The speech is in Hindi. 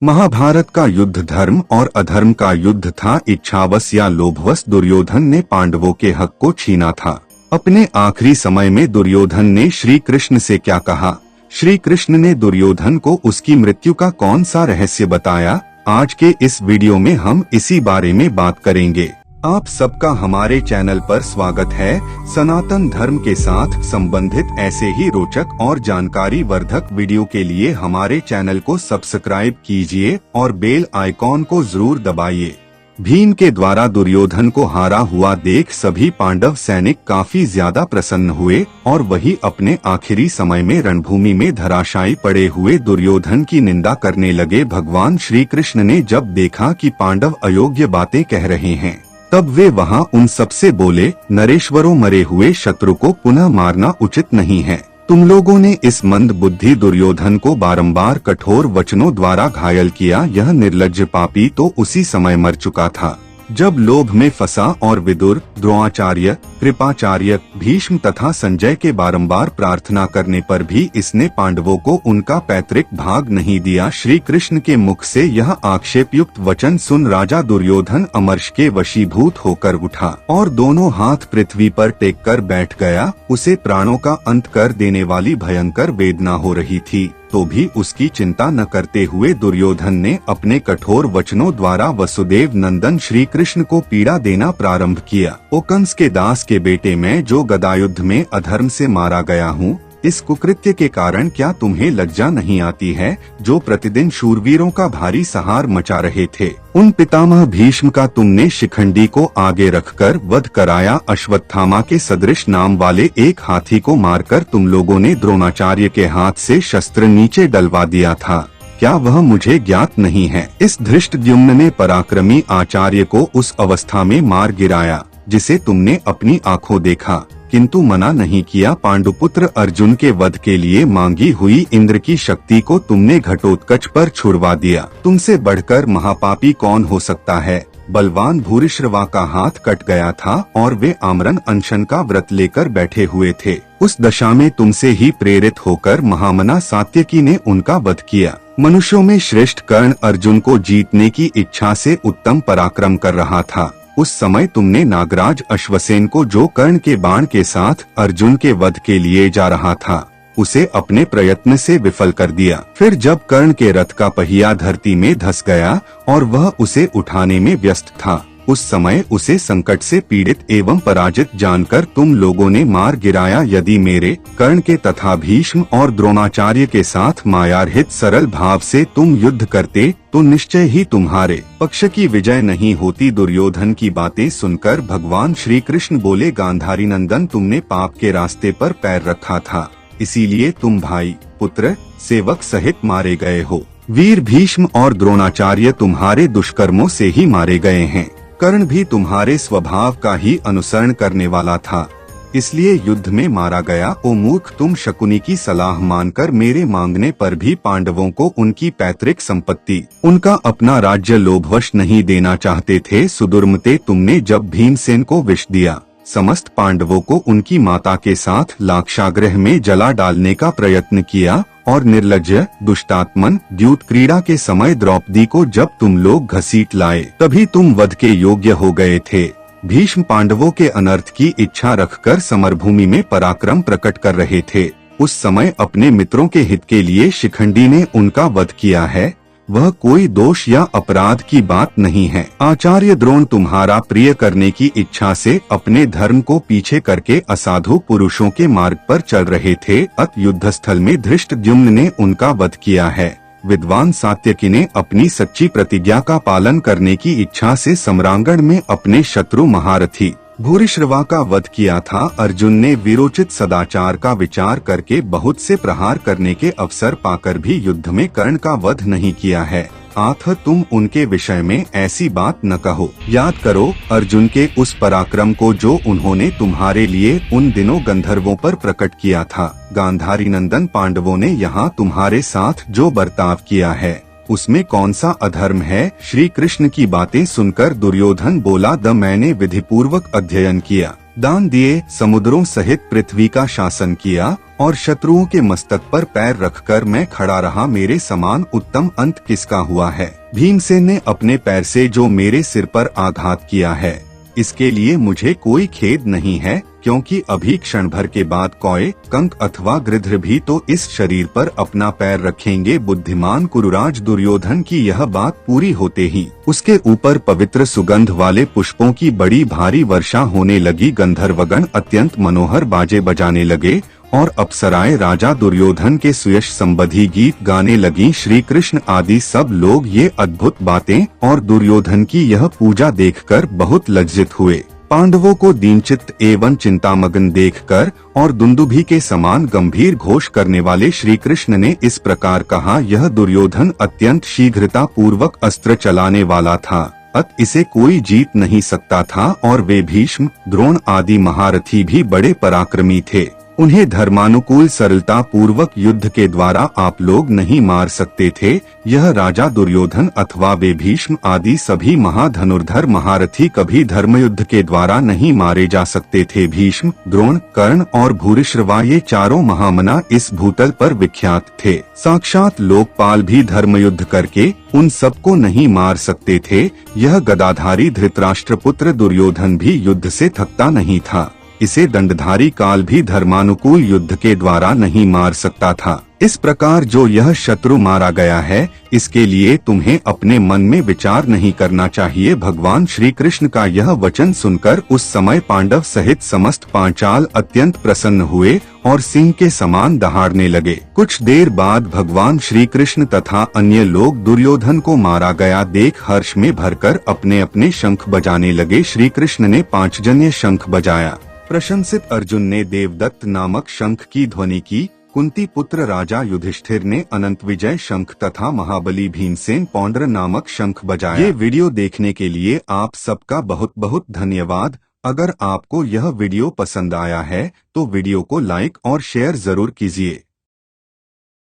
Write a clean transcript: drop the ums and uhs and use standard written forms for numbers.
महाभारत का युद्ध धर्म और अधर्म का युद्ध था। इच्छावश या लोभवश दुर्योधन ने पांडवों के हक को छीना था। अपने आखिरी समय में दुर्योधन ने श्री कृष्ण से क्या कहा? श्री कृष्ण ने दुर्योधन को उसकी मृत्यु का कौन सा रहस्य बताया? आज के इस वीडियो में हम इसी बारे में बात करेंगे। आप सबका हमारे चैनल पर स्वागत है। सनातन धर्म के साथ संबंधित ऐसे ही रोचक और जानकारी वर्धक वीडियो के लिए हमारे चैनल को सब्सक्राइब कीजिए और बेल आइकॉन को जरूर दबाइए। भीम के द्वारा दुर्योधन को हारा हुआ देख सभी पांडव सैनिक काफी ज्यादा प्रसन्न हुए और वही अपने आखिरी समय में रणभूमि में धराशायी पड़े हुए दुर्योधन की निंदा करने लगे। भगवान श्री कृष्ण ने जब देखा कि पांडव अयोग्य बातें कह रहे हैं, तब वे वहां उन सबसे बोले, नरेश्वरों, मरे हुए शत्रु को पुनः मारना उचित नहीं है। तुम लोगों ने इस मंद बुद्धि दुर्योधन को बारंबार कठोर वचनों द्वारा घायल किया। यह निर्लज्ज पापी तो उसी समय मर चुका था जब लोभ में फंसा और विदुर, द्रोणाचार्य, कृपाचार्य, भीष्म तथा संजय के बारंबार प्रार्थना करने पर भी इसने पांडवों को उनका पैतृक भाग नहीं दिया। श्री कृष्ण के मुख से यह आक्षेपयुक्त वचन सुन राजा दुर्योधन अमर्ष के वशीभूत होकर उठा और दोनों हाथ पृथ्वी पर टेक कर बैठ गया। उसे प्राणों का अंत कर देने वाली भयंकर वेदना हो रही थी, तो भी उसकी चिंता न करते हुए दुर्योधन ने अपने कठोर वचनों द्वारा वसुदेव नंदन श्री कृष्ण को पीड़ा देना प्रारंभ किया। ओ कंस के दास के बेटे, मैं जो गदायुद्ध में अधर्म से मारा गया हूँ, इस कुकृत्य के कारण क्या तुम्हें लज्जा नहीं आती है, जो प्रतिदिन शूरवीरों का भारी सहार मचा रहे थे? उन पितामह भीष्म का तुमने शिखंडी को आगे रखकर वध कराया। अश्वत्थामा के सदृश नाम वाले एक हाथी को मारकर तुम लोगों ने द्रोणाचार्य के हाथ से शस्त्र नीचे डलवा दिया था। क्या वह मुझे ज्ञात नहीं है? इस धृष्टद्युम्न ने पराक्रमी आचार्य को उस अवस्था में मार गिराया जिसे तुमने अपनी आंखों देखा, किंतु मना नहीं किया। पांडुपुत्र अर्जुन के वध के लिए मांगी हुई इंद्र की शक्ति को तुमने घटोत्कच पर छुड़वा दिया। तुमसे बढ़कर महापापी कौन हो सकता है? बलवान भूरिश्रवा का हाथ कट गया था और वे आमरण अनशन का व्रत लेकर बैठे हुए थे। उस दशा में तुमसे ही प्रेरित होकर महामना सात्यकी ने उनका वध किया। मनुष्यों में श्रेष्ठ कर्ण अर्जुन को जीतने की इच्छा से उत्तम पराक्रम कर रहा था। उस समय तुमने नागराज अश्वसेन को, जो कर्ण के बाण के साथ अर्जुन के वध के लिए जा रहा था, उसे अपने प्रयत्न से विफल कर दिया। फिर जब कर्ण के रथ का पहिया धरती में धंस गया और वह उसे उठाने में व्यस्त था, उस समय उसे संकट से पीड़ित एवं पराजित जानकर तुम लोगों ने मार गिराया। यदि मेरे, कर्ण के तथा भीष्म और द्रोणाचार्य के साथ मायारहित सरल भाव से तुम युद्ध करते तो निश्चय ही तुम्हारे पक्ष की विजय नहीं होती। दुर्योधन की बातें सुनकर भगवान श्री कृष्ण बोले, गांधारी नंदन, तुमने पाप के रास्ते पर पैर रखा था, इसीलिए तुम भाई, पुत्र, सेवक सहित मारे गए हो। वीर भीष्म और द्रोणाचार्य तुम्हारे दुष्कर्मों से ही मारे गए हैं। कर्ण भी तुम्हारे स्वभाव का ही अनुसरण करने वाला था, इसलिए युद्ध में मारा गया। ओ मूर्ख, तुम शकुनी की सलाह मानकर मेरे मांगने पर भी पांडवों को उनकी पैतृक संपत्ति, उनका अपना राज्य लोभवश नहीं देना चाहते थे। सुदुर्मते, तुमने जब भीमसेन को विष दिया, समस्त पांडवों को उनकी माता के साथ लाक्षागृह में जला डालने का प्रयत्न किया और निर्लज्ज, दुष्टात्मन, द्यूत क्रीड़ा के समय द्रौपदी को जब तुम लोग घसीट लाए, तभी तुम वध के योग्य हो गए थे। भीष्म पांडवों के अनर्थ की इच्छा रखकर समरभूमि में पराक्रम प्रकट कर रहे थे। उस समय अपने मित्रों के हित के लिए शिखंडी ने उनका वध किया है। वह कोई दोष या अपराध की बात नहीं है। आचार्य द्रोण तुम्हारा प्रिय करने की इच्छा से अपने धर्म को पीछे करके असाधु पुरुषों के मार्ग पर चल रहे थे। अत युद्धस्थल में धृष्टद्युम्न ने उनका वध किया है। विद्वान सात्यकी ने अपनी सच्ची प्रतिज्ञा का पालन करने की इच्छा से सम्रांगण में अपने शत्रु महारथी भूरिश्रवा का वध किया था। अर्जुन ने वीरोचित सदाचार का विचार करके बहुत से प्रहार करने के अवसर पाकर भी युद्ध में कर्ण का वध नहीं किया है। आथ, तुम उनके विषय में ऐसी बात न कहो। याद करो अर्जुन के उस पराक्रम को जो उन्होंने तुम्हारे लिए उन दिनों गंधर्वों पर प्रकट किया था। गांधारी नंदन, पांडवों ने यहाँ तुम्हारे साथ जो बर्ताव किया है, उसमें कौन सा अधर्म है? श्री कृष्ण की बातें सुनकर दुर्योधन बोला, मैंने विधिपूर्वक अध्ययन किया, दान दिए, समुद्रों सहित पृथ्वी का शासन किया और शत्रुओं के मस्तक पर पैर रखकर मैं खड़ा रहा, मेरे समान उत्तम अंत किसका हुआ है। भीमसेन ने अपने पैर से जो मेरे सिर पर आघात किया है, इसके लिए मुझे कोई खेद नहीं है, क्योंकि अभी क्षण भर के बाद कौए, कंक अथवा गृध्र भी तो इस शरीर पर अपना पैर रखेंगे। बुद्धिमान कुरुराज दुर्योधन की यह बात पूरी होते ही उसके ऊपर पवित्र सुगंध वाले पुष्पों की बड़ी भारी वर्षा होने लगी। गंधर्वगण अत्यंत मनोहर बाजे बजाने लगे और अप्सराएं राजा दुर्योधन के सुयश संबंधी गीत गाने लगी। श्री कृष्ण आदि सब लोग ये अद्भुत बातें और दुर्योधन की यह पूजा देखकर बहुत लज्जित हुए। पांडवों को दीनचित्त एवं चिंतामग्न देखकर और दुंदुभी के समान गंभीर घोष करने वाले श्री कृष्ण ने इस प्रकार कहा, यह दुर्योधन अत्यंत शीघ्रता पूर्वक अस्त्र चलाने वाला था, इसे कोई जीत नहीं सकता था, और वे भीष्म, द्रोण आदि महारथी भी बड़े पराक्रमी थे। उन्हें धर्मानुकूल सरलता पूर्वक युद्ध के द्वारा आप लोग नहीं मार सकते थे। यह राजा दुर्योधन अथवा वे भीष्म आदि सभी महाधनुर्धर महारथी कभी धर्मयुद्ध के द्वारा नहीं मारे जा सकते थे। भीष्म, द्रोण, कर्ण और भूरिश्रवा ये चारों महामना इस भूतल पर विख्यात थे। साक्षात लोकपाल भी धर्मयुद्ध करके उन सबको नहीं मार सकते थे। यह गदाधारी धृतराष्ट्रपुत्र दुर्योधन भी युद्ध से थकता नहीं था। इसे दंडधारी काल भी धर्मानुकूल युद्ध के द्वारा नहीं मार सकता था। इस प्रकार जो यह शत्रु मारा गया है, इसके लिए तुम्हें अपने मन में विचार नहीं करना चाहिए। भगवान श्री कृष्ण का यह वचन सुनकर उस समय पांडव सहित समस्त पांचाल अत्यंत प्रसन्न हुए और सिंह के समान दहाड़ने लगे। कुछ देर बाद भगवान श्री कृष्ण तथा अन्य लोग दुर्योधन को मारा गया देख हर्ष में भरकर अपने अपने शंख बजाने लगे। श्री कृष्ण ने पांचजन्य शंख बजाया। प्रशंसित अर्जुन ने देवदत्त नामक शंख की ध्वनि की। कुंती पुत्र राजा युधिष्ठिर ने अनंत विजय शंख तथा महाबली भीमसेन पौंड्र नामक शंख बजाया। ये वीडियो देखने के लिए आप सबका बहुत बहुत धन्यवाद। अगर आपको यह वीडियो पसंद आया है तो वीडियो को लाइक और शेयर जरूर कीजिए।